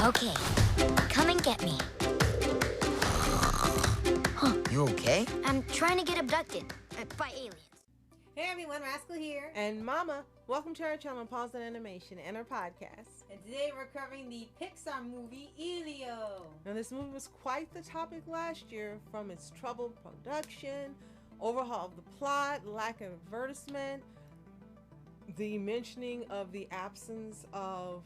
Okay, come and get me. You okay? I'm trying to get abducted by aliens. Hey everyone, Rascal here. And Mama, welcome to our channel, Paws On Animation, and our podcast. And today we're covering the Pixar movie, Elio. Now this movie was quite the topic last year, from its troubled production, overhaul of the plot, lack of advertisement, the mentioning of the absence of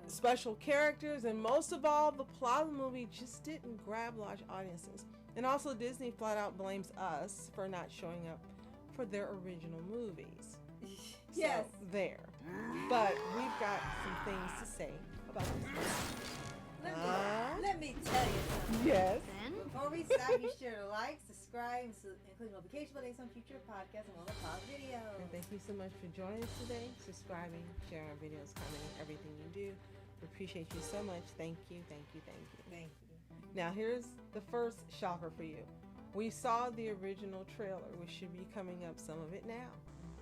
special characters, and most of all, the plot of the movie just didn't grab large audiences. And also Disney flat out blames us for not showing up for their original movies. Yes. So, there. But we've got some things to say about this movie. Let me tell you something. Yes. Then, Before we start, be sure to like, subscribe, and click notification buttons on future podcasts and all the pause videos. And thank you so much for joining us today, subscribing, sharing our videos, commenting, everything you do. We appreciate you so much. Thank you, thank you, thank you. Thank you. Now here's the first shocker for you. We saw the original trailer, which should be coming up, some of it now.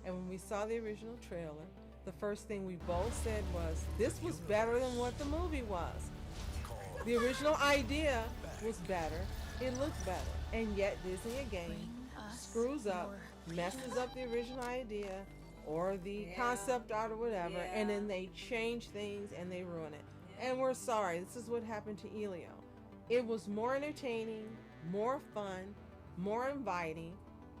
And when we saw the original trailer, the first thing we both said was, this was better than what the movie was. The original idea was better, it looked better, and yet Disney again screws up, messes up the original idea or the concept art or whatever, and then they change things and they ruin it. And we're sorry, this is what happened to Elio. It was more entertaining, more fun, more inviting.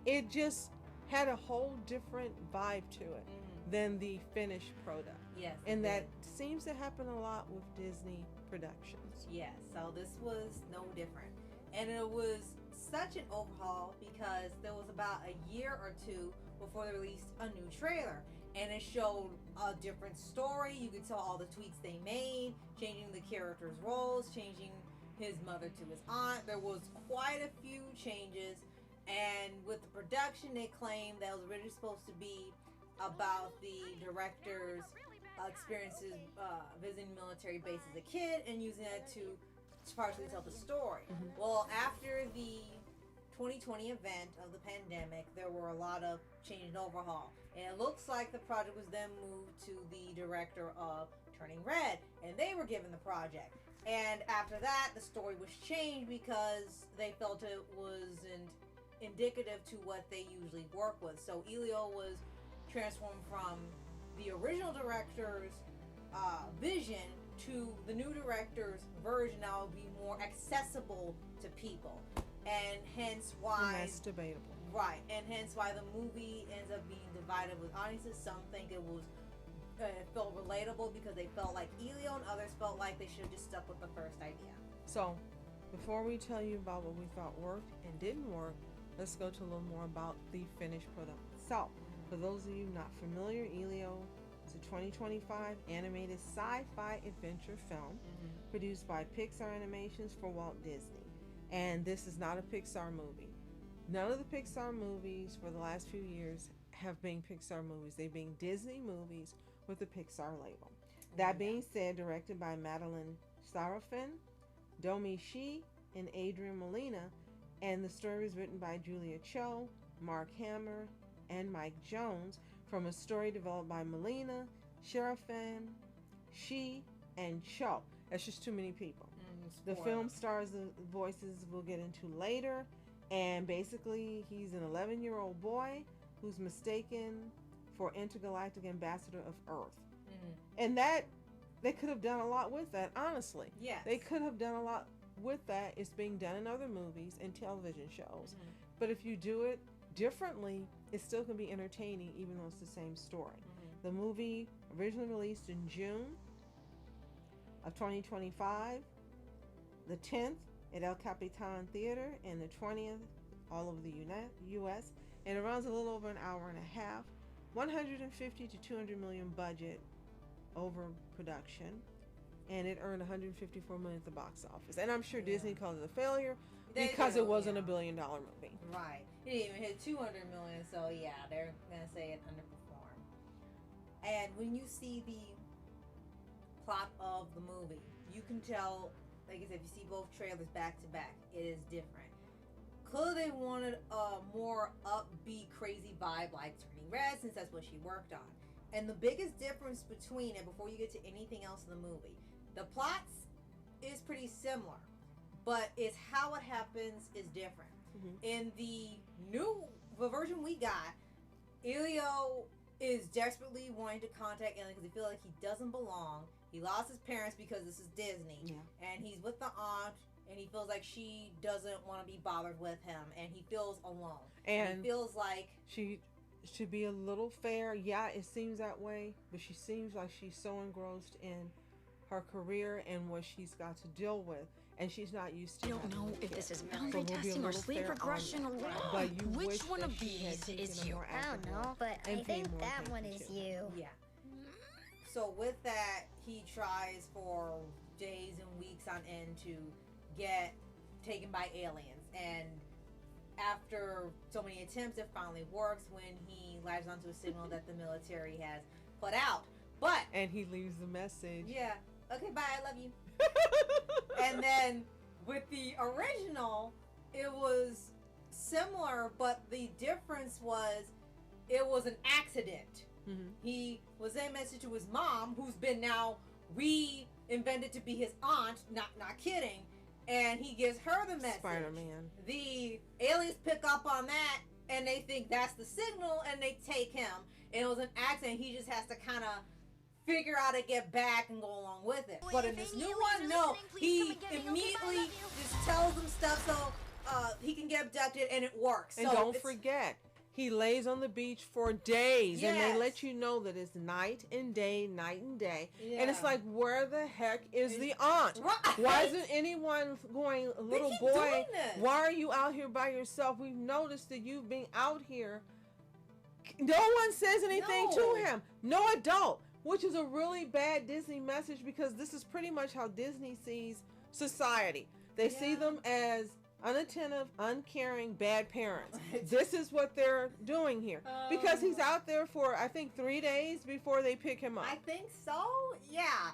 It just had a whole different vibe to it than the finished product. Yes. And that seems to happen a lot with Disney productions. Yes, so this was no different. And it was such an overhaul because there was about a year or two before they released a new trailer. And it showed a different story. You could tell all the tweaks they made, changing the characters' roles, changing his mother to his aunt. There was quite a few changes. And with the production, they claimed that it was originally supposed to be about the director's experiences visiting military base as a kid and using that to partially tell the story. Well, after the 2020 event of the pandemic, there were a lot of change and overhaul. And it looks like the project was then moved to the director of Turning Red, and they were given the project. And after that, the story was changed because they felt it wasn't indicative to what they usually work with. So Elio was transformed from the original director's vision to the new director's version. Now will be more accessible to people, and hence why, And that's debatable. right, and hence why the movie ends up being divided with audiences. Some think it was felt relatable because they felt like Elio, and others felt like they should have just stuck with the first idea. So, before we tell you about what we thought worked and didn't work, let's go to a little more about the finished product. So, for those of you not familiar, Elio is a 2025 animated sci-fi adventure film produced by Pixar Animations for Walt Disney. And this is not a Pixar movie. None of the Pixar movies for the last few years have been Pixar movies. They've been Disney movies with the Pixar label. That being said, directed by Madeline Sarafin, Domi Shi, and Adrian Molina, and the story was written by Julia Cho, Mark Hammer, and Mike Jones, from a story developed by Molina, Sharafin, Shi, and Cho. That's just too many people. The film stars the voices we'll get into later, and basically he's an 11-year-old boy who's mistaken for intergalactic ambassador of Earth. And that, they could have done a lot with that, honestly. Yes. They could have done a lot with that. It's being done in other movies and television shows. But if you do it differently, it still can be entertaining, even though it's the same story. The movie originally released in June of 2025, the 10th at El Capitan Theater, and the 20th all over the U.S. And it runs a little over an hour and a half. 150 to 200 million budget over production, and it earned 154 million at the box office. And I'm sure Disney called it a failure because it wasn't a $1 billion movie. Right. It didn't even hit 200 million, so yeah, they're gonna say it underperformed. And when you see the plot of the movie, you can tell, like I said, if you see both trailers back to back, it is different. Clearly they wanted a more upbeat, crazy vibe like Turning Red, since that's what she worked on. And the biggest difference between it, before you get to anything else in the movie, The plots is pretty similar, but it's how it happens is different. In the version we got, Elio is desperately wanting to contact Alien because he feels like he doesn't belong. He lost his parents because this is Disney, and he's with the aunt, and he feels like she doesn't want to be bothered with him, and he feels alone. And he feels like she should be a little fair. Yeah, it seems that way, but she seems like she's so engrossed in her career and what she's got to deal with, and she's not used to. I don't know if this is boundary we'll testing or sleep regression or but you which one of these is you. I don't know, but I think that one is you. Yeah. So with that, he tries for days and weeks on end to get taken by aliens, and after so many attempts, it finally works when he latches onto a signal that the military has put out. And he leaves the message. Yeah. Okay, bye, I love you. And then with the original, it was similar, but the difference was it was an accident. He was sending a message to his mom, who's been now reinvented to be his aunt, not kidding, and he gives her the message. Spider-Man. The aliens pick up on that, and they think that's the signal, and they take him. And it was an accident. He just has to kind of figure out how to get back and go along with it. But in this new one, no, he immediately just tells them stuff so he can get abducted, and it works. And so don't forget, he lays on the beach for days, and they let you know that it's night and day, and it's like, where the heck is the aunt? Right. Why isn't anyone going, little boy, why are you out here by yourself? We've noticed that you've been out here. No one says anything to him. No adult. Which is a really bad Disney message, because this is pretty much how Disney sees society. They see them as unattentive, uncaring, bad parents. This is what they're doing here. Because he's out there for, I think, 3 days before they pick him up. I think so, yeah.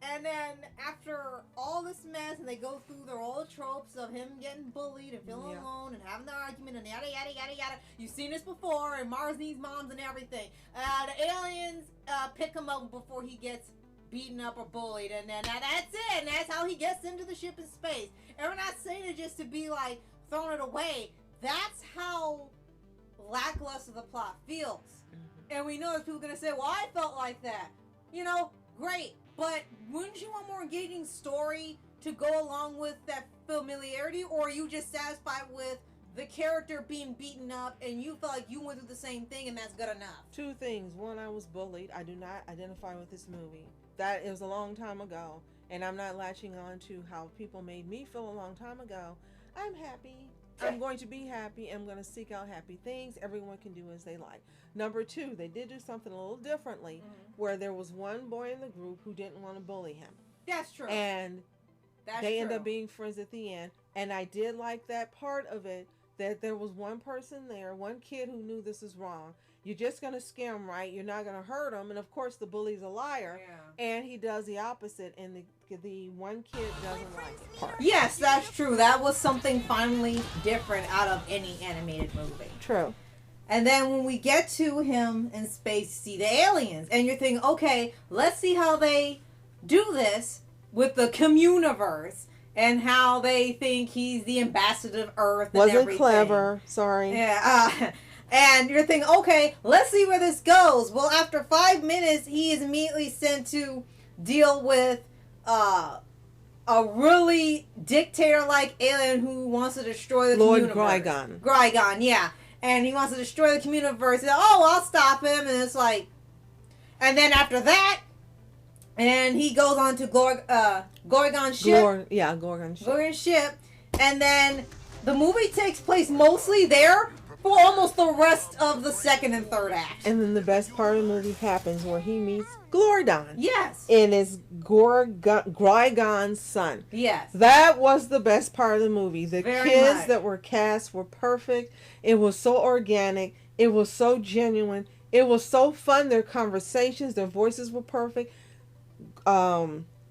And then after all this mess, and they go through their old tropes of him getting bullied and feeling alone and having the argument and yada yada yada yada. You've seen this before, and Mars needs moms and everything. The aliens pick him up before he gets beaten up or bullied, and then that's it. And that's how he gets into the ship in space. And we're not saying it just to be like throwing it away. That's how lackluster the plot feels. And we know there's people gonna say, "Well, I felt like that." You know, great. But wouldn't you want more engaging story to go along with that familiarity, or are you just satisfied with the character being beaten up and you felt like you went through the same thing and that's good enough? Two things. One, I was bullied. I do not identify with this movie. That it was a long time ago, and I'm not latching on to how people made me feel a long time ago. I'm happy. I'm going to be happy. I'm going to seek out happy things. Everyone can do as they like. Number two, they did do something a little differently, where there was one boy in the group who didn't want to bully him. That's true. And they end up being friends at the end. And I did like that part of it, that there was one person there, one kid who knew this is wrong. You're just going to scare him, right? You're not going to hurt him. And of course, the bully's a liar. Yeah. And he does the opposite. And the one kid doesn't like it. Part. Yes, that's true. That was something finally different out of any animated movie. True. And then when we get to him in space, see the aliens. And you're thinking, okay, let's see how they do this with the Communiverse. And how they think he's the ambassador of Earth and Wasn't everything. clever. Sorry. Yeah. And you're thinking, okay, let's see where this goes. Well, after 5 minutes, he is immediately sent to deal with a really dictator-like alien who wants to destroy the Lord Communiverse. Grygon, yeah. And he wants to destroy the Communiverse. He's like, oh, I'll stop him. And it's like... And then after that, and he goes on to Gorgon's ship. Gorgon's ship. Gorgon's ship. And then the movie takes place mostly there for almost the rest of the second and third act. And then the best part of the movie happens where he meets Glordon. Yes. And is Grygon's son. Yes. That was the best part of the movie. The Very kids much. that were cast were perfect. It was so organic. It was so genuine. It was so fun. Their conversations, their voices were perfect.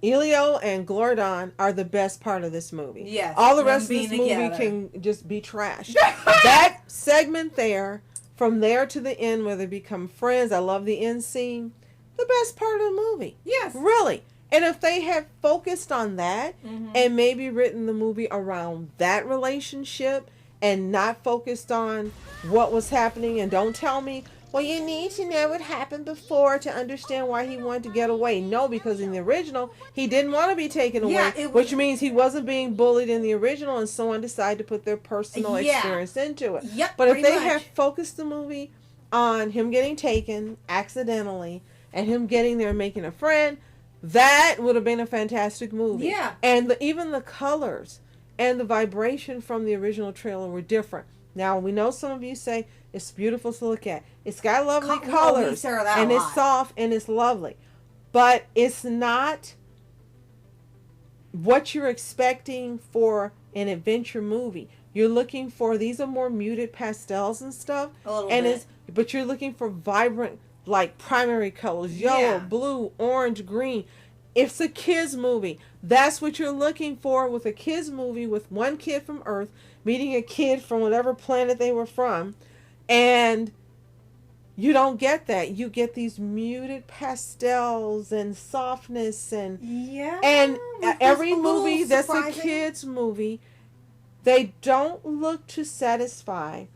Elio and Glordon are the best part of this movie. Yes. All the rest of this together. movie can just be trashed. That segment there, from there to the end where they become friends, I love the end scene. The best part of the movie. Yes. Really. And if they had focused on that and maybe written the movie around that relationship and not focused on what was happening, and don't tell me, well, you need to know what happened before to understand why he wanted to get away. No, because in the original, he didn't want to be taken away, which means he wasn't being bullied in the original, and someone decided to put their personal experience into it. Yep, but if they had focused the movie on him getting taken accidentally and him getting there and making a friend, that would have been a fantastic movie. Yeah. And even the colors and the vibration from the original trailer were different. Now, we know some of you say it's beautiful to look at. It's got lovely colors, and it's soft, and it's lovely. But it's not what you're expecting for an adventure movie. You're looking for, these are more muted pastels and stuff. A little bit. But you're looking for vibrant, like primary colors, yellow, blue, orange, green. It's a kids movie. That's what you're looking for with a kids movie, with one kid from Earth meeting a kid from whatever planet they were from. And you don't get that. You get these muted pastels and softness and every movie that's a kids movie, they don't look to satisfy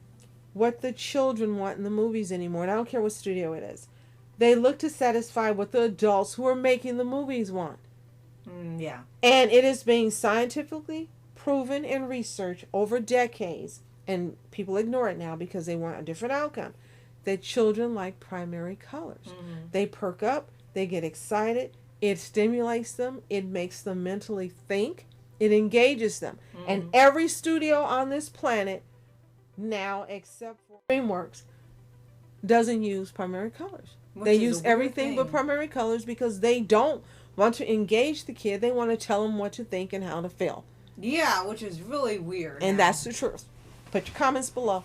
what the children want in the movies anymore. And I don't care what studio it is. They look to satisfy what the adults who are making the movies want. And it is being scientifically proven in research over decades, and people ignore it now because they want a different outcome, that children like primary colors. They perk up, they get excited, it stimulates them, it makes them mentally think, it engages them. And every studio on this planet now, except for DreamWorks, doesn't use primary colors. They use everything but primary colors because they don't want to engage the kid. They want to tell them what to think and how to feel. Yeah, which is really weird. And that's the truth. Put your comments below.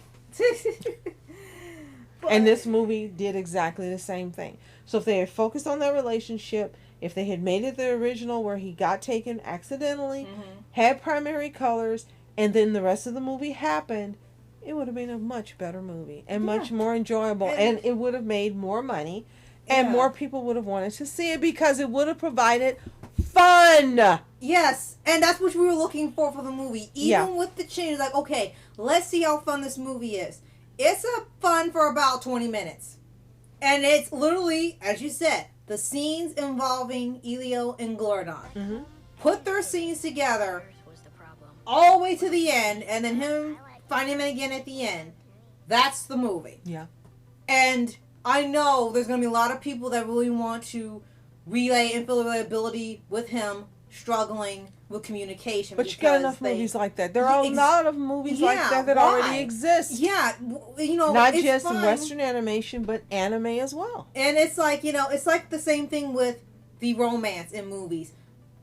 And this movie did exactly the same thing. So if they had focused on that relationship, if they had made it the original where he got taken accidentally, had primary colors, and then the rest of the movie happened, it would have been a much better movie and much more enjoyable, and it would have made more money, and more people would have wanted to see it because it would have provided fun. Yes, and that's what we were looking for the movie. Even with the change, like, okay, let's see how fun this movie is. It's fun for about 20 minutes. And it's literally, as you said, the scenes involving Elio and Glordon. Put their scenes together all the way to the end, and then him finding him again at the end. That's the movie. Yeah. And I know there's going to be a lot of people that really want to relay and feel relatability with him struggling with communication. But you got enough movies like that. There are a lot of movies like that already exist. Yeah, you know, not just Western animation, but anime as well. And it's like, you know, it's like the same thing with the romance in movies.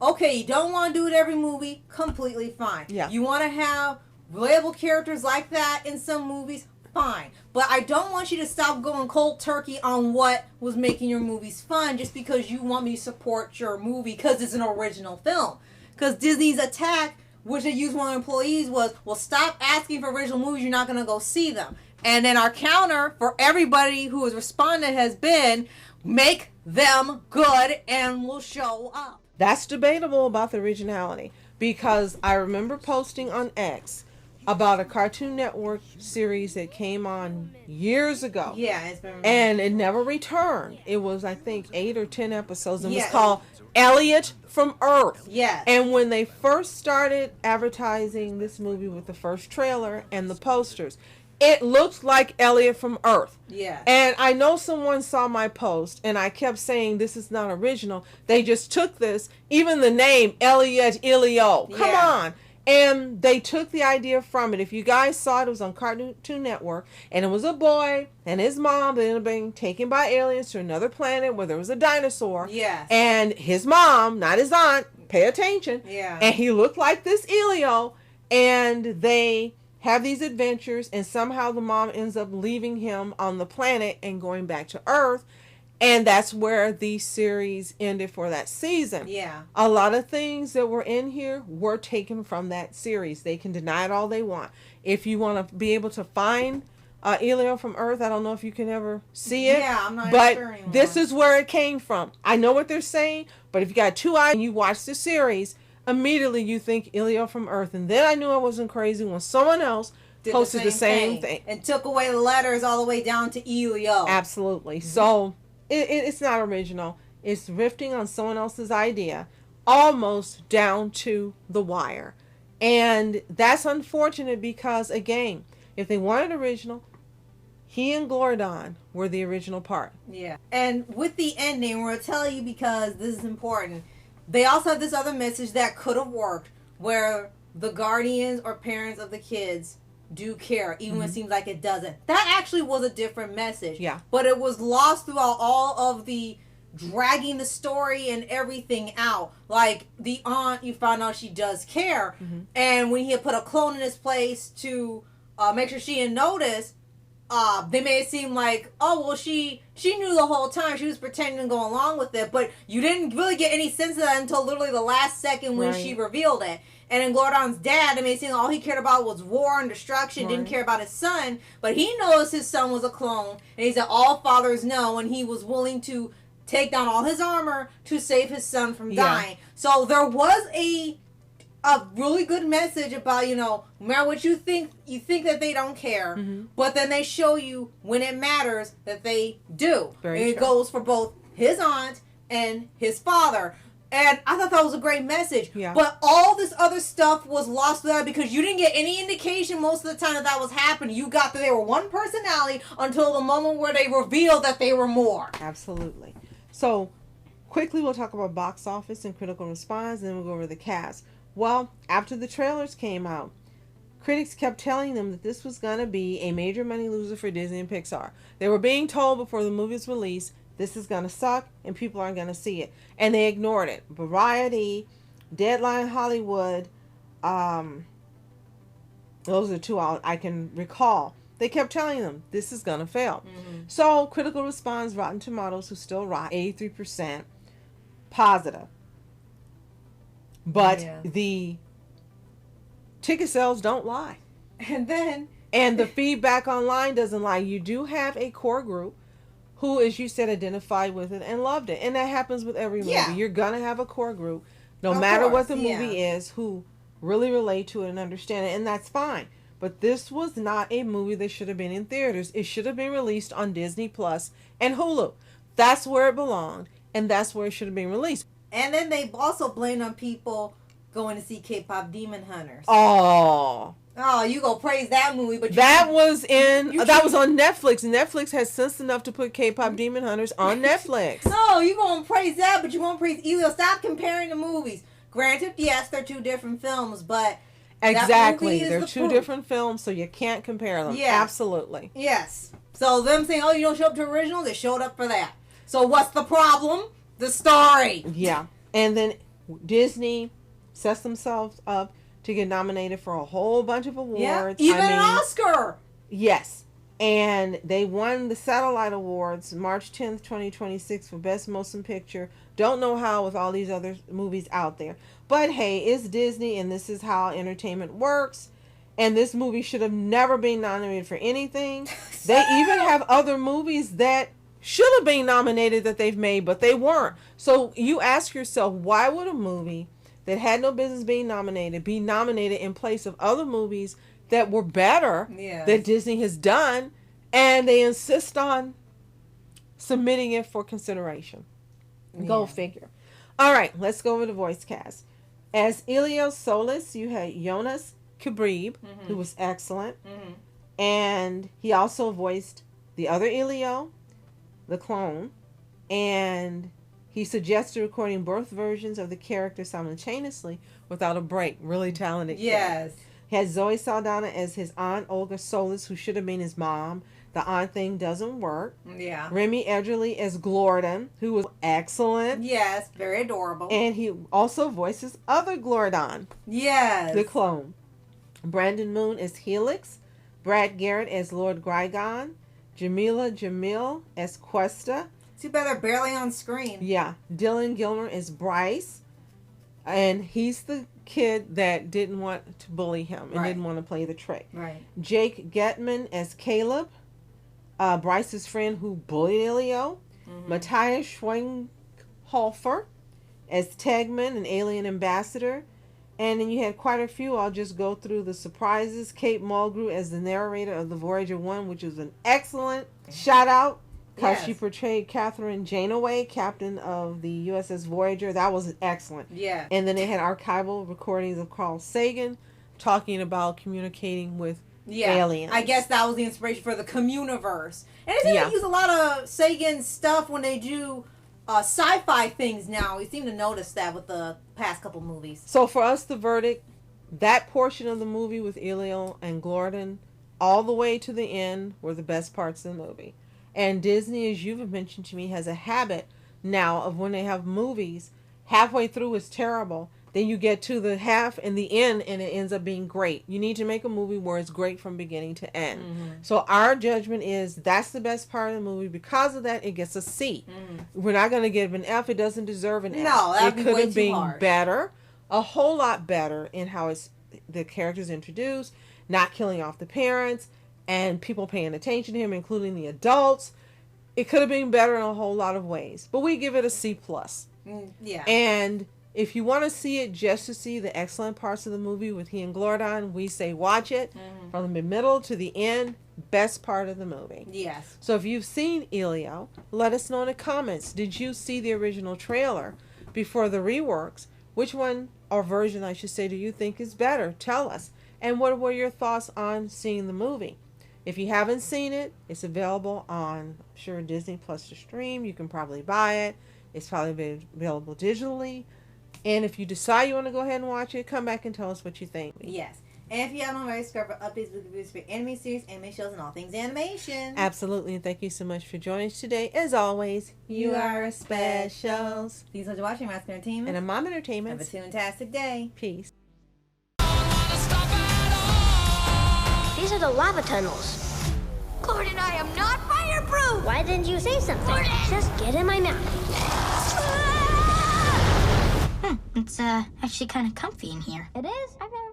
Okay, you don't want to do it every movie, completely fine. Yeah. You want to have relatable characters like that in some movies, fine. But I don't want you to stop going cold turkey on what was making your movies fun just because you want me to support your movie because it's an original film. Because Disney's attack, which they used on employees, was, well, stop asking for original movies, you're not going to go see them. And then our counter for everybody who has responded has been, make them good and we'll show up. That's debatable about the originality, because I remember posting on X about a Cartoon Network series that came on years ago. Yeah, it's been... And it never returned. It was, I think, 8 or 10 episodes, and it was called Elliot from Earth. Yeah. And when they first started advertising this movie with the first trailer and the posters, it looked like Elliot from Earth. Yeah. And I know someone saw my post, and I kept saying this is not original. They just took this, even the name, Elliot, Elio. Come on. And they took the idea from it. If you guys saw it, it was on Cartoon Network, and it was a boy and his mom that ended up being taken by aliens to another planet where there was a dinosaur. Yes. And his mom, not his aunt, pay attention. Yeah. And he looked like this Elio, and they have these adventures, and somehow the mom ends up leaving him on the planet and going back to Earth. And that's where the series ended for that season. Yeah. A lot of things that were in here were taken from that series. They can deny it all they want. If you want to be able to find Elio from Earth. I don't know if you can ever see it. Yeah, I'm not but sure anymore. This is where it came from. I know what they're saying, but if you got two eyes and you watch the series, immediately you think Elio from Earth. And then I knew I wasn't crazy when someone else posted the same thing. And took away the letters all the way down to Elio. Absolutely. So it's not original. It's riffing on someone else's idea, almost down to the wire. And that's unfortunate because, again, if they wanted original, he and Glordon were the original part. Yeah. And with the ending, we're going to tell you because this is important. They also have this other message that could have worked where the guardians or parents of the kids do care, even when it seems like it doesn't. That actually was a different message. Yeah. But it was lost throughout all of the dragging the story and everything out. Like the aunt, you found out she does care. And when he had put a clone in his place to make sure she didn't notice, they made it seem like, oh, well, she knew the whole time. She was pretending to go along with it. But you didn't really get any sense of that until literally the last second when she revealed it. And then Glordon's dad, I mean, it seemed all he cared about was war and destruction, didn't care about his son. But he knows his son was a clone. And he said all fathers know. And he was willing to take down all his armor to save his son from dying. So there was a really good message about, no matter what you think that they don't care, but then they show you when it matters that they do. And it goes for both his aunt and his father. And I thought that was a great message. Yeah. But all this other stuff was lost without because you didn't get any indication most of the time that was happening. You got that they were one personality until the moment where they revealed that they were more. Absolutely. So, quickly we'll talk about box office and critical response, and then we'll go over the cast. Well, after the trailers came out, critics kept telling them that this was going to be a major money loser for Disney and Pixar. They were being told before the movie was released, this is going to suck and people aren't going to see it. And they ignored it. Variety, Deadline Hollywood, those are two I can recall. They kept telling them, this is going to fail. So, critical response, Rotten Tomatoes, who still rock, 83% positive. But the ticket sales don't lie. And the feedback online doesn't lie. You do have a core group who, as you said, identified with it and loved it. And that happens with every movie. You're going to have a core group, no matter what the movie is, who really relate to it and understand it. And that's fine. But this was not a movie that should have been in theaters. It should have been released on Disney Plus and Hulu. That's where it belonged. And that's where it should have been released. And then they also blamed on people going to see K-pop Demon Hunters. Oh, you go praise that movie, but that was on Netflix. Netflix has sense enough to put K-pop Demon Hunters on Netflix. No, you gonna praise that, but you won't praise Elio. Stop comparing the movies. Granted, yes, they're two different films, but exactly, they're two different films, so you can't compare them. Yeah, absolutely. Yes. So them saying, "Oh, you don't show up to original," they showed up for that. So what's the problem? The story. Yeah, and then Disney sets themselves up to get nominated for a whole bunch of awards. Yeah, even an Oscar. Yes. And they won the Satellite Awards March 10th, 2026 for Best Motion Picture. Don't know how with all these other movies out there. But hey, it's Disney and this is how entertainment works. And this movie should have never been nominated for anything. They even have other movies that should have been nominated that they've made, but they weren't. So you ask yourself, why would a movie that had no business being nominated be nominated in place of other movies that were better that Disney has done, and they insist on submitting it for consideration? Go figure. All right, let's go over the voice cast. As Elio Solis, you had Jonas Kabrib, who was excellent. And he also voiced the other Elio, the clone, and he suggested recording both versions of the character simultaneously without a break. Really talented. Yes. He had Zoe Saldana as his aunt, Olga Solis, who should have been his mom. The aunt thing doesn't work. Yeah. Remy Edgerly as Glordon, who was excellent. Yes, very adorable. And he also voices other Glordon. Yes. The clone. Brandon Moon as Helix. Brad Garrett as Lord Grygon. Jamila Jamil as Questa. Too bad they're barely on screen. Yeah. Dylan Gilmer as Bryce. And he's the kid that didn't want to bully him and didn't want to play the trick. Right. Jake Getman as Caleb, Bryce's friend who bullied Elio. Matthias Schwinghofer as Tegman, an alien ambassador. And then you had quite a few. I'll just go through the surprises. Kate Mulgrew as the narrator of the Voyager 1, which was an excellent shout out because she portrayed Catherine Janeway, captain of the USS Voyager. That was excellent. Yeah. And then they had archival recordings of Carl Sagan talking about communicating with aliens. I guess that was the inspiration for the Communiverse. And they seem to use a lot of Sagan stuff when they do sci-fi things now. We seem to notice that with the past couple movies. So for us, the verdict, that portion of the movie with Elio and Glorden all the way to the end were the best parts of the movie. And Disney, as you've mentioned to me, has a habit now of when they have movies, halfway through is terrible. Then you get to the half and the end and it ends up being great. You need to make a movie where it's great from beginning to end. So our judgment is that's the best part of the movie. Because of that, it gets a C. We're not going to give an F. It doesn't deserve an F. No, that would be way too hard. It could have been better, a whole lot better in how the characters introduced, not killing off the parents, and people paying attention to him, including the adults. It could have been better in a whole lot of ways. But we give it a C+. Yeah. And if you want to see it just to see the excellent parts of the movie with he and Glorden, we say watch it from the middle to the end. Best part of the movie. Yes. So if you've seen Elio, let us know in the comments. Did you see the original trailer before the reworks? Which one, or version I should say, do you think is better? Tell us. And what were your thoughts on seeing the movie? If you haven't seen it, it's available on, I'm sure, Disney Plus to stream. You can probably buy it. It's probably available digitally. And if you decide you want to go ahead and watch it, come back and tell us what you think. Yes. And if you haven't already, subscribe for updates, reviews for anime series, anime shows, and all things animation. Absolutely. And thank you so much for joining us today. As always, you are specials. Please watch watching Mask Entertainment. And a Mom Entertainment. Have a fantastic day. Peace. These are the lava tunnels. Gordon, I am not fireproof! Why didn't you say something? Gordon! Just get in my mouth. It's actually kind of comfy in here. It is? I've never